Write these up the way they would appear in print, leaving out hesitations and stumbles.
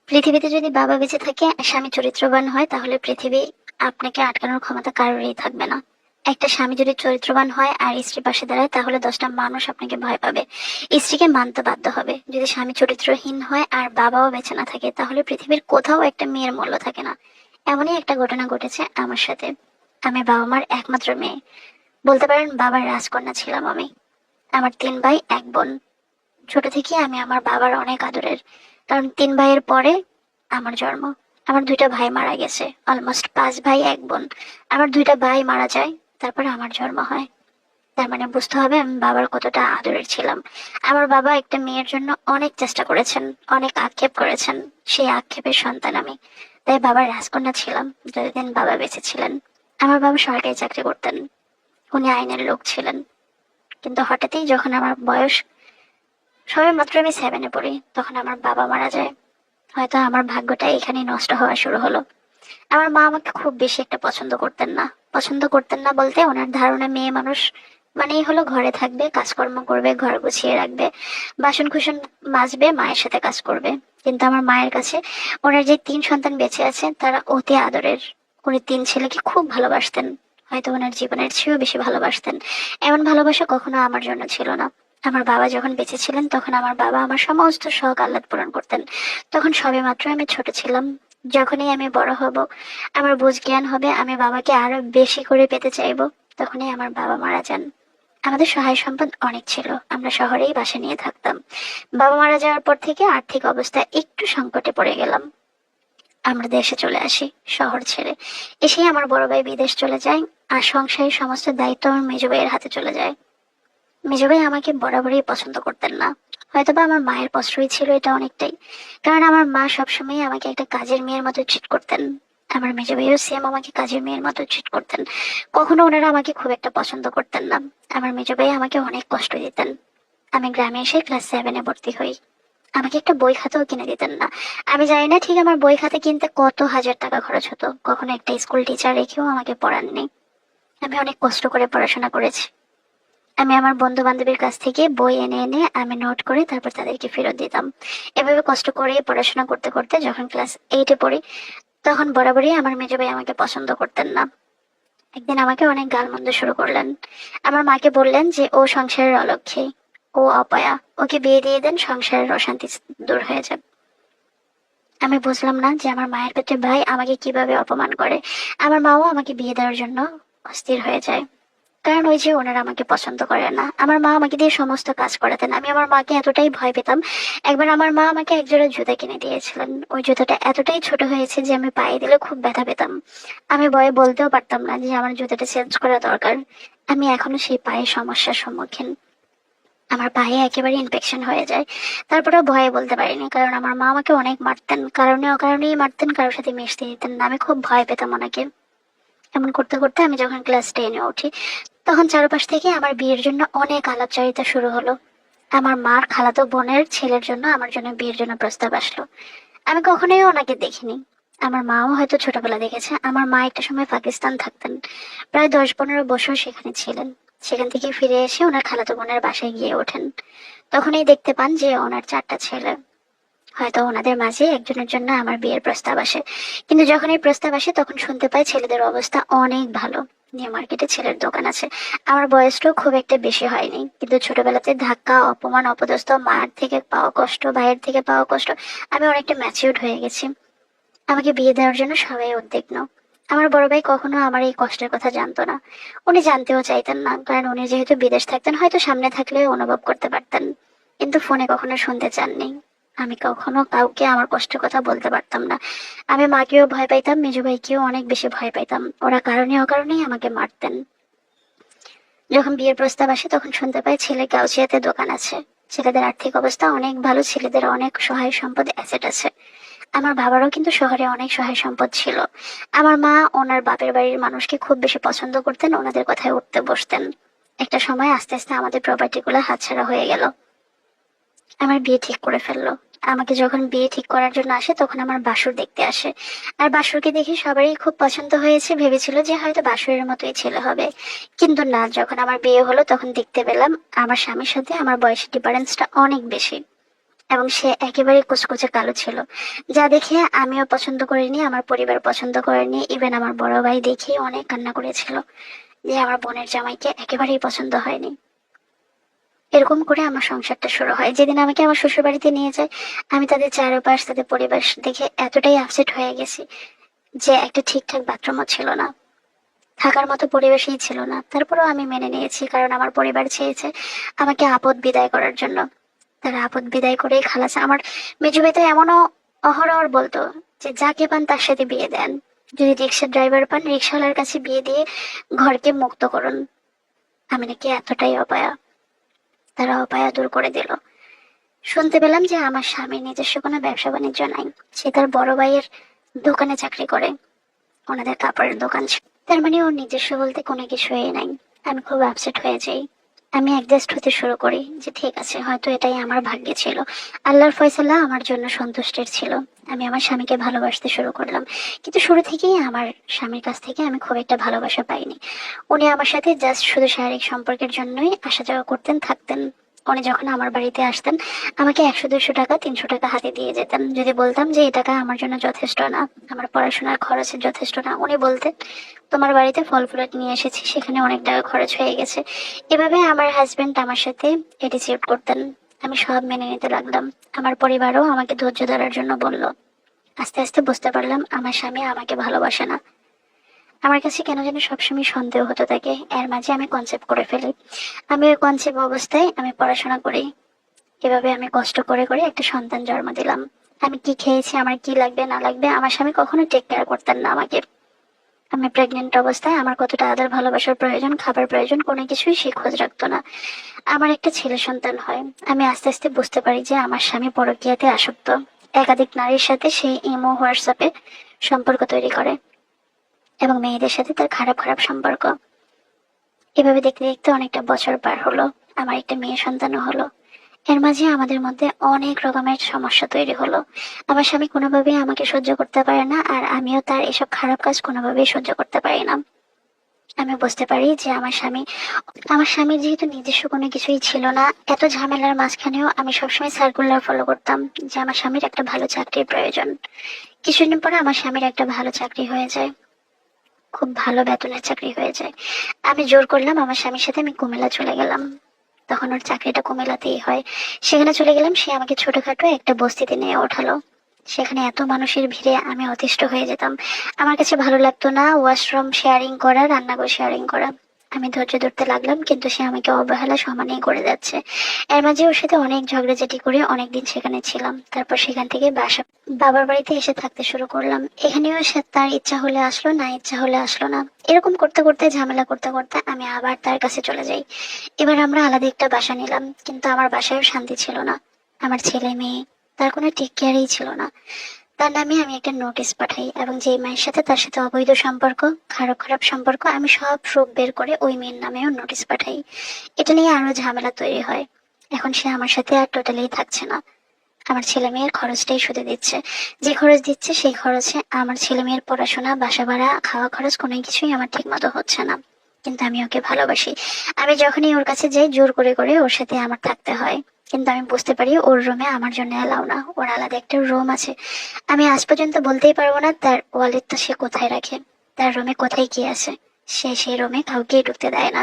পৃথিবীতে যদি বাবা বেঁচে থাকে আর স্বামী চরিত্রবান হয় তাহলে পৃথিবী আপনাকে আটকানোর ক্ষমতা কারোরই থাকবে না। একটা স্বামী যদি চরিত্রবান হয় আর স্ত্রী পাশে দাঁড়ায় তাহলে 10টা মানুষ আপনাকে ভয় পাবে, স্ত্রীকে মানতে বাধ্য হবে। যদি স্বামী চরিত্রহীন হয় আর বাবাও বেঁচে না থাকে তাহলে পৃথিবীর কোথাও একটা মেয়ের মূল্য থাকে না। এমনই একটা ঘটনা ঘটেছে আমার সাথে। আমি বাবা মার একমাত্র মেয়ে, বলতে পারেন বাবার রাজকন্যা ছিলাম আমি। আমার 3 ভাই 1 বোন। ছোট থেকে আমি আমার বাবার অনেক আদরের, কারণ 3 ভাইয়ের পরে আমার জন্ম। আমার 2টা ভাই মারা গেছে, অলমোস্ট 5 ভাই 1 বোন। আমার 2টা ভাই মারা যায়, তারপরে আমার জন্ম হয়। তার মানে বুঝতে হবে আমি বাবার কতটা আদরের ছিলাম। আমার বাবা একটা মেয়ের জন্য অনেক চেষ্টা করেছেন, অনেক আক্ষেপ করেছেন। সেই আক্ষেপের সন্তান আমি। তাই বাবার রাজকন্যা ছিলাম যতদিন বাবা বেঁচে ছিলেন। আমার বাবা সরকারি চাকরি করতেন, উনি আইনের লোক ছিলেন। কিন্তু হঠাৎই যখন আমার বয়স, সবে মাত্র আমি 7-এ পড়ি, তখন আমার বাবা মারা যায়। হয়তো আমার ভাগ্যটা এখানেই নষ্ট হওয়া শুরু হলো। আমার মা আমাকে খুব বেশি একটা পছন্দ করতেন না। পছন্দ করতেন না বলতে ওনার ধারণা মেয়ে মানুষ মানেই হলো ঘরে থাকবে, কাজকর্ম করবে, ঘর গুছিয়ে রাখবে, বাসন কুসন মাজবে, মায়ের সাথে কাজ করবে। কিন্তু আমার মায়ের কাছে ওনার যে 3 সন্তান বেঁচে আছে তারা অতি আদরের। উনি 3 ছেলেকে খুব ভালোবাসতেন, হয়তো ওনার জীবনের চেয়েও বেশি ভালোবাসতেন। এমন ভালোবাসা কখনো আমার জন্য ছিল না। আমার বাবা যখন বেঁচে ছিলেন তখন আমার বাবা আমার সমস্ত শখ আহ্লাদ পূরণ করতেন। তখন সবেমাত্র আমি ছোট ছিলাম। যখনই আমি বড় হব, আমার বুঝ জ্ঞান হবে, আমি বাবাকে আরো বেশি করে পেতে চাইবো, তখনই আমার বাবা মারা যান। আমাদের সহায় সম্পদ অনেক ছিল, আমরা শহরেই বাসা নিয়ে থাকতাম। বাবা মারা যাওয়ার পর থেকে আর্থিক অবস্থা একটু সংকটে পড়ে গেলাম। আমরা দেশে চলে আসি, শহর ছেড়ে। এসেই আমার বড় ভাই বিদেশ চলে যায়, আর সংসারের সমস্ত দায়িত্ব আমার মেজ ভাইয়ের হাতে চলে যায়। মেজ ভাই আমাকে বরাবরই পছন্দ করতেন না। হয়তোবা আমার মায়ের কষ্টই ছিল এটা অনেকটাই, কারণ আমার মা সবসময় আমাকে একটা কাজের মেয়ের মতো ট্রিট করতেন। আমার মেজ ভাইও সেম আমাকে কাজের মেয়ের মতো ট্রিট করতেন। কখনো ওনারা আমাকে খুব একটা পছন্দ করতেন না। আমার মেজ ভাই আমাকে অনেক কষ্ট দিতেন। আমি গ্রামে এসে ক্লাস 7-এ ভর্তি হই। আমাকে একটা বই খাতাও কিনে দিতেন না। আমি জানি না ঠিক আমার বই খাতা কিনতে কত হাজার টাকা খরচ হতো, কখনো একটা স্কুল টিচার রেখেও আমাকে পড়াননি। আমি অনেক কষ্ট করে পড়াশোনা করেছি। আমি আমার বন্ধু বান্ধবীর কাছ থেকে বই এনে এনে আমি নোট করে তারপর তাদেরকে ফেরত দিতাম। এভাবে কষ্ট করে পড়াশোনা করতে করতে যখন ক্লাস 8-এ পড়ি, তখন বরাবরই আমার মেজো ভাই আমাকে পছন্দ করতেন না। একদিন আমাকে অনেক গালমন্দ শুরু করলেন। আমার মাকে বললেন যে ও সংসারের অলক্ষী, ও অপয়া, ওকে বিয়ে দিয়ে দেন, সংসারের অশান্তি দূর হয়ে যাবে। আমি বুঝলাম না যে আমার মায়ের পেটে ভাই আমাকে কিভাবে অপমান করে। আমার মাও আমাকে বিয়ে দেওয়ার জন্য অস্থির হয়ে যায়, কারণ ওই যে ওনারা আমাকে পছন্দ করে না। আমার মা আমাকে দিয়ে সমস্ত কাজ করাতেন, আমি আমার মাকে এতটাই ভয় পেতাম। একবার আমার মা আমাকে একজোড়া জুতা কিনে দিয়েছিলেন। ওই জুতাটা এতটাই ছোট হয়েছে যে আমি পায়ে দিলে খুব ব্যথা পেতাম। আমি ভয়ে বলতেও পারতাম না যে আমার জুতাটা চেঞ্জ করা দরকার। আমি এখনো সেই পায়ে সমস্যার সম্মুখীন। আমার পায়ে একেবারে ইনফেকশন হয়ে যায়। তারপরেও ভয়ে বলতে পারিনি, কারণ আমার মা আমাকে অনেক মারতেন, কারণে অকারণেই মারতেন, কারোর সাথে মিশতে দিতেন না। আমি খুব ভয় পেতাম ওনাকে। এমন করতে করতে আমি যখন ক্লাস 10-এ উঠি, তখন চারপাশ থেকে আমার বিয়ের জন্য অনেক আলাপচারিতা শুরু হলো। আমার মার খালাতো বোনের ছেলের জন্য আমার জন্য বিয়ের জন্য প্রস্তাব আসলো। আমি কখনোই ওনাকে দেখিনি। আমার মাও হয়তো ছোটবেলা দেখেছে। আমার মা একটা সময় পাকিস্তান থাকতেন, প্রায় 10-15 বছর সেখানে ছিলেন। সেখান থেকে ফিরে এসে ওনার খালাতো বোনের বাসায় গিয়ে ওঠেন। তখনই দেখতে পান যে ওনার 4টা ছেলে। হয়তো ওনাদের মাঝে একজনের জন্য আমার বিয়ের প্রস্তাব আসে। কিন্তু যখন এই প্রস্তাব আসে তখন শুনতে পাই ছেলেদের অবস্থা অনেক ভালো, নিউ মার্কেটে ছেলের দোকান আছে। আমার বয়সটাও খুব একটা বেশি হয়নি, কিন্তু ছোটবেলাতে ধাক্কা, অপমান, অপদস্থ, মার থেকে পাওয়া কষ্ট, ভাইয়ের থেকে পাওয়া কষ্ট, আমি অনেকটা ম্যাচিউরড হয়ে গেছি। আমাকে বিয়ে দেওয়ার জন্য সবাই উদ্বিগ্ন। আমার বড় ভাই কখনো আমার এই কষ্টের কথা জানতো না। উনি জানতেও চাইতেন না, কারণ উনি যেহেতু বিদেশ থাকতেন হয়তো সামনে থাকলে অনুভব করতে পারতেন, কিন্তু ফোনে কখনো শুনতে চাননি। আমি কখনো কাউকে আমার কষ্টের কথা বলতে পারতাম না। আমি মাকেও ভয় পাইতাম, মেজো ভাইকেও অনেক বেশি ভয় পাইতাম। ওরা কারণে অকারণেই আমাকে মারতেন। যখন বিয়ের প্রস্তাব আসে তখন শুনতে পাই ছেলে গাউছিয়াতে দোকান আছে। ছেলেদের আর্থিক অবস্থা অনেক ভালো, ছেলেদের অনেক সহায় সম্পদ অ্যাসেট আছে। আমার বাবারও কিন্তু শহরে অনেক সহায় সম্পদ ছিল। আমার মা ওনার বাপের বাড়ির মানুষকে খুব বেশি পছন্দ করতেন, ওনাদের কথায় উঠতে বসতেন। একটা সময় আস্তে আস্তে আমাদের প্রপার্টি গুলো হাতছাড়া হয়ে গেল। আমার বিয়ে ঠিক করে ফেললো। আমাকে যখন বিয়ে ঠিক করার জন্য আসে তখন আমার বাসুর দেখতে আসে। আর বাসুরকে দেখে সবারই খুব পছন্দ হয়েছে, ভেবেছিল যে হয়তো বাসুরের মতোই ছেলে হবে। কিন্তু না, যখন আমার বিয়ে হলো তখন দেখতে পেলাম আমার স্বামীর সাথে আমার বয়সের ডিফারেন্সটা অনেক বেশি। এবং সে একেবারে কুচকুচে কালো ছিল, যা দেখে আমিও পছন্দ করিনি, আমার পরিবার পছন্দ করেনি। ইভেন আমার বড় ভাই দেখে অনেক কান্না করেছিল যে আমার বোনের জামাইকে একেবারেই পছন্দ হয়নি। এরকম করে আমার সংসারটা শুরু হয়। যেদিন আমাকে আমার শ্বশুর বাড়িতে নিয়ে যায়, আমি তাদের চারপাশ, তাদের পরিবার দেখে এতটাই আপসেট হয়ে গেছি যে একটা ঠিকঠাক বাথরুমও ছিল না, থাকার মতো পরিবেশই ছিল না। তারপরেও আমি মেনে নিয়েছি, কারণ আমার পরিবার চেয়েছে আমাকে আপদ বিদায় করার জন্য। তারা আপদ বিদায় করেই খালাস। আমার মেজু ভাই তো এমনও অহরহ বলতো যে যাকে পান তার সাথে বিয়ে দেন, যদি রিক্সা ড্রাইভার পান রিক্সাওয়ালার কাছে বিয়ে দিয়ে ঘরকে মুক্ত করুন। আমি নাকি এতটাই অপায়া। তারা অপায়া দূর করে দিল। শুনতে পেলাম যে আমার স্বামীর নিজস্ব কোনো ব্যবসা বাণিজ্য নাই, সে তার বড় ভাইয়ের দোকানে চাকরি করে, ওনাদের কাপড়ের দোকান ছিল। তার মানে ওর নিজস্ব বলতে কোনো কিছুই নাই। আমি খুব আপসেট হয়ে যাই। আমি অ্যাডজাস্ট হতে শুরু করি যে ঠিক আছে, হয়তো এটাই আমার ভাগ্যে ছিল, আল্লাহর ফয়সালা আমার জন্য সন্তুষ্টের ছিল। আমি আমার স্বামীকে ভালোবাসতে শুরু করলাম, কিন্তু শুরু থেকেই আমার স্বামীর কাছ থেকে আমি খুব একটা ভালোবাসা পাইনি। উনি আমার সাথে জাস্ট শুধু শারীরিক সম্পর্কের জন্যই আসা যাওয়া করতেন, থাকতেন। উনি যখন আমার বাড়িতে আসতেন, আমাকে 100-200 টাকা 300 টাকা হাতে দিয়ে যেতেন। যদি বলতাম যে এই টাকা আমার জন্য যথেষ্ট না, আমার পড়াশোনার খরচের যথেষ্ট না, উনি বলতেন তোমার বাড়িতে ফল ফুল নিয়ে এসেছি, সেখানে অনেক টাকা খরচ হয়ে গেছে। এভাবে আমার হাজবেন্ড আমার সাথে অ্যাটিটিউড করতেন। আমি সব মেনে নিতে লাগলাম। আমার পরিবারও আমাকে ধৈর্য ধরার জন্য বলল। আস্তে আস্তে বুঝতে পারলাম আমার স্বামী আমাকে ভালোবাসে না। আমার কাছে কেন যেন সবসময় সন্দেহ হতে থাকে। এর মাঝে আমি কনসেপ্ট করে ফেলি। আমি ওই কনসেপ্ট অবস্থায় আমি পড়াশোনা করি। এভাবে আমি কষ্ট করে করে একটা সন্তান জন্ম দিলাম। আমি কি খেয়েছি, আমার কি লাগবে না লাগবে, আমার স্বামী কখনো টেক কেয়ার করতেন না আমাকে। আমি প্রেগনেন্ট অবস্থায় আমার কতটা আদর ভালোবাসার প্রয়োজন, খাবার প্রয়োজন, কোনো কিছুই সে খোঁজ রাখতো না। আমার একটা ছেলে সন্তান হয়। আমি আস্তে আস্তে বুঝতে পারি যে আমার স্বামী পরকীয়াতে আসক্ত। একাধিক নারীর সাথে সে ইমো, হোয়াটসঅ্যাপে সম্পর্ক তৈরি করে এবং মেয়েদের সাথে তার খারাপ খারাপ সম্পর্ক। এভাবে দেখতে দেখতে অনেকটা বছর পার হলো। আমার একটা মেয়ে সন্তানও হলো। এর মাঝে আমাদের মধ্যে অনেক রকমের সমস্যা তৈরি হলো। আমার স্বামী কোনোভাবেই আমাকে সহ্য করতে পারে না, আর আমিও তার এসব খারাপ কাজ কোনোভাবেই সহ্য করতে পারি না। আমি বুঝতে পারি যে আমার স্বামীর যেহেতু নিজস্ব কোনো কিছুই ছিল না, এত ঝামেলার মাঝখানেও আমি সবসময় সার্কুলার ফলো করতাম যে আমার স্বামীর একটা ভালো চাকরির প্রয়োজন। কিছুদিন পরে আমার স্বামীর একটা ভালো চাকরি হয়ে যায়, খুব ভালো বেতনের চাকরি হয়ে যায়। আমি জোর করলাম আমার স্বামীর সাথে, আমি কুমিল্লা চলে গেলাম। তখন ওর চাকরিটা কুমিল্লাতেই হয়। সেখানে চলে গেলাম, সে আমাকে ছোটখাটো একটা বস্তিতে নিয়ে ওঠালো। সেখানে এত মানুষের ভিড়ে আমি অতিষ্ঠ হয়ে যেতাম। আমার কাছে ভালো লাগতো না ওয়াশরুম শেয়ারিং করা, রান্নাঘর শেয়ারিং করা। আমি ধৈর্য ধরতে লাগলাম, কিন্তু সে আমাকে অবহেলা সমানেই করে যাচ্ছে। এর মাঝে ওর সাথে অনেক ঝগড়াঝাটি করে অনেকদিন সেখানে ছিলাম। তারপর সেখান থেকে বাবার বাড়িতে এসে থাকতে শুরু করলাম। এখানেও সে তার ইচ্ছা হলে আসলো, না ইচ্ছা হলে আসলো না। এরকম করতে করতে, ঝামেলা করতে করতে আমি আবার তার কাছে চলে যাই। এবার আমরা আলাদা একটা বাসা নিলাম, কিন্তু আমার বাসায়ও শান্তি ছিল না। আমার ছেলে মেয়ে, তার কোনো টেক কেয়ারই ছিল না। তার নামে আমি একটা নোটিশ পাঠাই, এবং যে মেয়ের সাথে তার সাথে অবৈধ সম্পর্ক, খারাপ খারাপ সম্পর্ক, আমি সব প্রুফ বের করে ওই মেয়ের নামেও নোটিশ পাঠাই। এটা নিয়ে আরো ঝামেলা তৈরি হয়। এখন সে আমার সাথে আর টোটালি থাকছে না। আমার ছেলে মেয়ের খরচটাই শুধু দিচ্ছে। যে খরচ দিচ্ছে সেই খরচে আমার ছেলে মেয়ের পড়াশোনা, বাসা ভাড়া, খাওয়া খরচ কোনো কিছুই আমার ঠিক মতো হচ্ছে না। কিন্তু আমি ওকে ভালোবাসি। আমি যখনই ওর কাছে যাই, জোর করে করে ওর সাথে আমার থাকতে হয়। কিন্তু আমি বুঝতে পারি ওর রুমে আমার জন্য অ্যালাউ না, ওর আলাদা একটা রুম আছে। আমি আজ পর্যন্ত বলতেই পারবো না তার ওয়ালেটটা সে কোথায় রাখে, তার রুমে কোথায় কি আছে। সে সেই রুমে কাউকেই ঢুকতে দেয় না।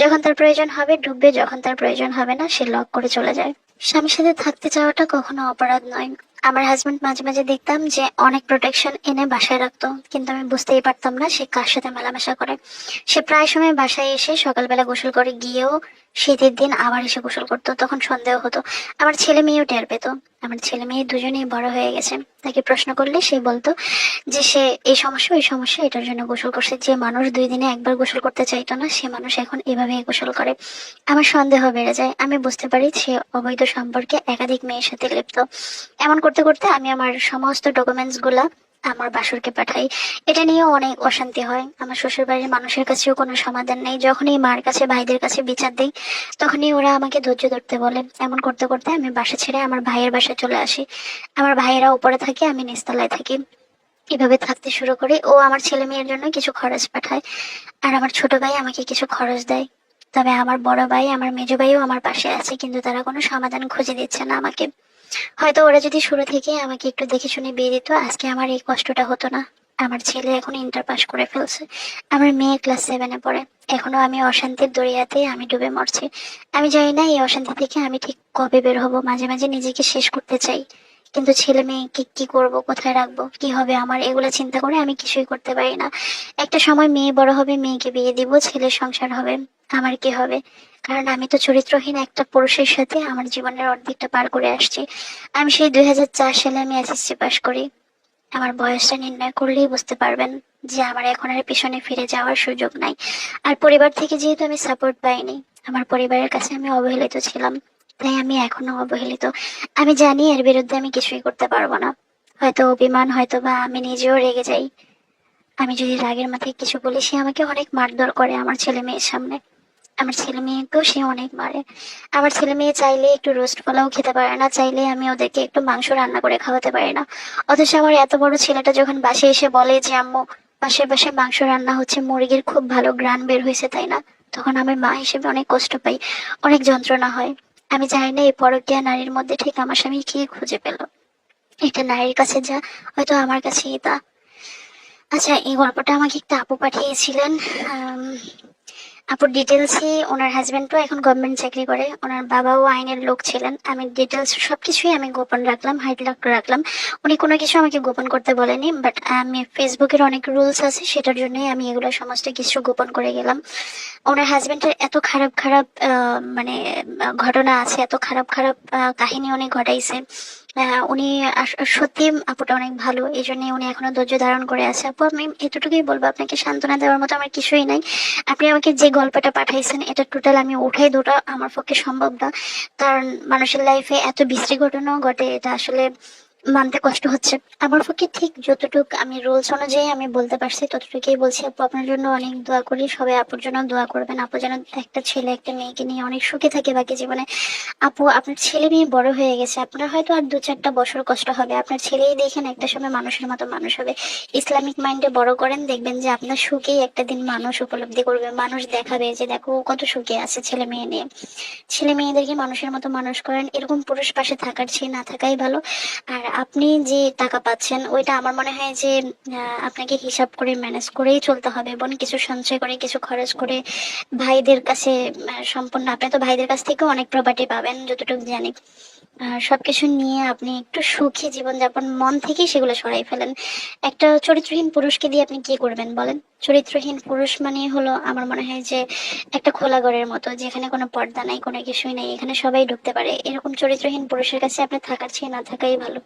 যখন তার প্রয়োজন হবে ঢুকবে, যখন তার প্রয়োজন হবে না সে লক করে চলে যায়। স্বামীর সাথে থাকতে চাওয়াটা কখনো অপরাধ নয়। আমার হাজবেন্ড মাঝে মাঝে দেখতাম যে অনেক প্রোটেকশন এনে বাসায় রাখতো, কিন্তু আমি বুঝতেই পারতাম না সে কার সাথে মেলামেশা করে। সে প্রায় সময় বাসায় এসে সকালবেলা গোসল করে গিয়েও শীতের দিন আবার এসে গোসল করতো, তখন সন্দেহ হতো। আমার ছেলে মেয়েও টের পেত। আমার ছেলে মেয়ে দুজনেই বড় হয়ে গেছে। তাকে প্রশ্ন করলে সে বলতো যে সে এই সমস্যা ওই সমস্যা এটার জন্য গোসল করছে। যে মানুষ 2 দিনে একবার গোসল করতে চাইতো না, সে মানুষ এখন এভাবেই গোসল করে। আমার সন্দেহ বেড়ে যায়। আমি বুঝতে পারি সে অবৈধ সম্পর্কে একাধিক মেয়ের সাথে লিপ্ত। এমন করতে করতে আমি আমার সমস্ত ডকুমেন্টস গুলা আমার বাসুরকে পাঠাই। এটা নিয়ে অনেক অশান্তি হয়। আমার শ্বশুর বাড়ির মানুষের কাছেও কোনো সমাধান নেই। যখনই মার কাছে, ভাইদের কাছে বিচার দিই, তখনই ওরা আমাকে ধৈর্য ধরতে বলে। এমন করতে করতে আমি বাসা ছেড়ে আমার ভাইয়ের বাসায় চলে আসি। আমার ভাইয়েরা উপরে থাকে, আমি নিচতলায় থাকি। এভাবে থাকতে শুরু করি। ও আমার ছেলে মেয়ের জন্য কিছু খরচ পাঠায়, আর আমার ছোট ভাই আমাকে কিছু খরচ দেয়। তবে আমার বড় ভাই, আমার মেজো ভাইও আমার পাশে আছে, কিন্তু তারা কোনো সমাধান খুঁজে দিচ্ছে না আমাকে। হয়তো ওরা যদি শুরু থেকে আমাকে একটু দেখে শুনে বিয়ে দিত, আজকে আমার এই কষ্টটা হতো না। আমার ছেলে এখন ইন্টার পাস করে ফেলছে, আমার মেয়ে ক্লাস 7-এ পড়ে। এখনো আমি অশান্তির দরিয়াতে আমি ডুবে মরছি। আমি জানি না এই অশান্তি থেকে আমি ঠিক কবে বের হব। মাঝে মাঝে নিজেকে শেষ করতে চাই, কিন্তু ছেলে মেয়েকে কি করব, কোথায় রাখবো, কি হবে আমার, এগুলো চিন্তা করে আমি কিছুই করতে পারি না। একটা সময় মেয়ে বড় হবে, মেয়েকে বিয়ে দিব, ছেলের সংসার হবে, আমার কি হবে? কারণ আমি তো চরিত্রহীন একটা পুরুষের সাথে আমার জীবনের অর্ধেকটা পার করে আসছি। আমি সেই 2004 সালে আমি এসএসসি পাস করি। আমার বয়সটা নির্ণয় করলেই বুঝতে পারবেন যে আমার এখন আর পিছনে ফিরে যাওয়ার সুযোগ নাই। আর পরিবার থেকে যেহেতু আমি সাপোর্ট পাইনি, আমার পরিবারের কাছে আমি অবহেলিত ছিলাম, তাই আমি এখনো অবহেলিত। আমি জানি এর বিরুদ্ধে আমি কিছুই করতে পারবো না। হয়তো অভিমান, হয়তো বা আমি নিজেও রেগে যাই। আমি যদি রাগের মাথায় কিছু বলি, সে আমাকে অনেক মারধর করে আমার ছেলে মেয়ের সামনে। আমার ছেলে মেয়েকেও সে অনেক মারে। আমার ছেলে মেয়ে চাইলে একটু রোস্ট পোলাও খেতে পারে না, চাইলে আমি ওদেরকে একটু মাংস রান্না করে খাওয়াতে পারি না। অথচ আমার এত বড় ছেলেটা যখন বাসায় এসে বলে যে আম্মু, পাশের বাসায় মাংস রান্না হচ্ছে, মুরগির খুব ভালো গ্রান বের হয়েছে তাই না, তখন আমি মা হিসেবে অনেক কষ্ট পাই, অনেক যন্ত্রণা হয়। আমি জানি না এই পরকীয়া নারীর মধ্যে ঠিক আমার স্বামী কি খুঁজে পেল। এটা নারীর কাছে যা, হয়তো আমার কাছেই তা। আচ্ছা, এই গল্পটা আমাকে একটা আপু পাঠিয়েছিলেন। আম, আপুর ডিটেলসে, ওনার হাজবেন্ডও এখন গভর্নমেন্ট চাকরি করে, ওনার বাবাও আইনের লোক ছিলেন। আমি ডিটেলস সবকিছুই আমি গোপন রাখলাম, হাইলাইট করে রাখলাম। উনি কোনো কিছু আমাকে গোপন করতে বলেনি, বাট আমি ফেসবুকের অনেক রুলস আছে, সেটার জন্যই আমি এগুলো সমস্ত কিছু গোপন করে গেলাম। ওনার হাজবেন্ডের এত খারাপ খারাপ মানে ঘটনা আছে, এত খারাপ খারাপ কাহিনী উনি ঘটাইছে। উনি সত্যি আপুটা অনেক ভালো, এই জন্য উনি এখনো ধৈর্য ধারণ করে আছে। আপু, আমি এতটুকুই বলবো, আপনাকে সান্ত্বনা দেওয়ার মতো আমার কিছুই নাই। আপনি আমাকে যে গল্পটা পাঠাইছেন, এটা টোটাল আমি উঠাই দুটো আমার পক্ষে সম্ভব না। কারণ মানুষের লাইফে এত বিশ্রী ঘটনাও ঘটে, এটা আসলে মানতে কষ্ট হচ্ছে। আমার পক্ষে ঠিক যতটুক আমি রুলস অনুযায়ী আমি বলতে পারছি ততটুকুই বলছি। আপু, আপনার জন্য অনেক দোয়া করি, সবাই আপুর জন্য দোয়া করবেন। আপু যেন একটা ছেলে একটা মেয়েকে নিয়ে অনেক সুখে থাকে বাকি জীবনে। আপু, আপনার ছেলে মেয়ে বড় হয়ে গেছে, আপনার হয়তো আর 2-4টা বছর কষ্ট হবে। আপনার ছেলেই দেখেন একটা সময় মানুষের মতো মানুষ হবে। ইসলামিক মাইন্ডে বড় করেন, দেখবেন যে আপনার সুখেই একটা দিন মানুষ উপলব্ধি করবে, মানুষ দেখাবে যে দেখো ও কত সুখে আছে ছেলে মেয়ে নিয়ে। ছেলে মেয়েদেরকে মানুষের মতো মানুষ করেন, এরকম পুরুষ পাশে থাকার চেয়ে না থাকাই ভালো। আর আপনি যে টাকা পাচ্ছেন, ওইটা আমার মনে হয় যে আপনাকে হিসাব করে ম্যানেজ করেই চলতে হবে, এবং কিছু সঞ্চয় করে কিছু খরচ করে ভাইদের কাছে সম্পূর্ণ, আপনি তো ভাইদের কাছ থেকেও অনেক প্রপার্টি পাবেন যতটুকু জানি। সবকিছু নিয়ে আপনি একটু সুখী জীবনযাপন মন থেকেই সেগুলো সরাই ফেলেন। একটা চরিত্রহীন পুরুষকে দিয়ে আপনি কি করবেন বলেন? চরিত্রহীন পুরুষ মানে হলো আমার মনে হয় যে একটা খোলা ঘরের মতো, যেখানে কোনো পর্দা নাই, কোনো কিছুই নাই, এখানে সবাই ঢুকতে পারে। এরকম চরিত্রহীন পুরুষের কাছে আপনি থাকার চেয়ে না থাকাই ভালো।